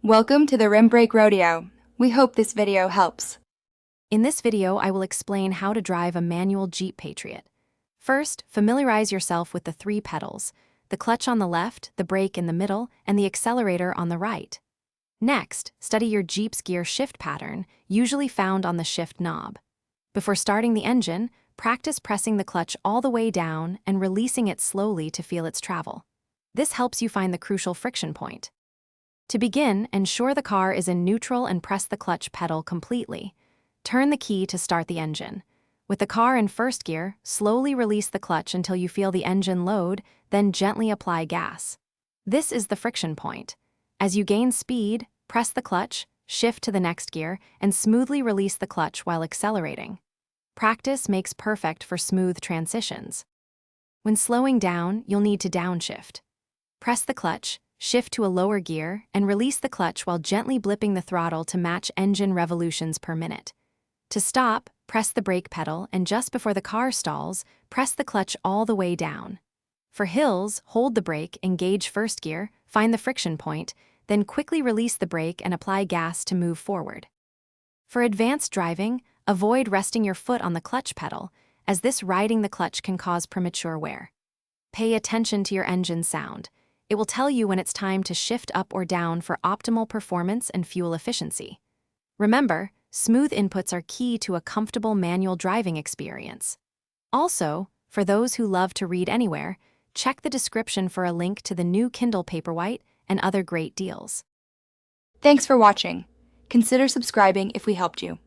Welcome to the Rim Brake Rodeo. We hope this video helps. In this video, I will explain how to drive a manual Jeep Patriot. First, familiarize yourself with the 3 pedals: the clutch on the left, the brake in the middle, and the accelerator on the right. Next, study your Jeep's gear shift pattern, usually found on the shift knob. Before starting the engine, practice pressing the clutch all the way down and releasing it slowly to feel its travel. This helps you find the crucial friction point. To begin, ensure the car is in neutral and press the clutch pedal completely. Turn the key to start the engine. With the car in first gear, slowly release the clutch until you feel the engine load, then gently apply gas. This is the friction point. As you gain speed, press the clutch, shift to the next gear, and smoothly release the clutch while accelerating. Practice makes perfect for smooth transitions. When slowing down, you'll need to downshift. Press the clutch, shift to a lower gear, and release the clutch while gently blipping the throttle to match engine revolutions per minute. To stop, press the brake pedal, and just before the car stalls, press the clutch all the way down. For hills, hold the brake, engage first gear, find the friction point, then quickly release the brake and apply gas to move forward. For advanced driving, avoid resting your foot on the clutch pedal, as this riding the clutch can cause premature wear. Pay attention to your engine sound. It will tell you when it's time to shift up or down for optimal performance and fuel efficiency. Remember, smooth inputs are key to a comfortable manual driving experience. Also, for those who love to read anywhere, check the description for a link to the new Kindle Paperwhite and other great deals. Thanks for watching. Consider subscribing if we helped you.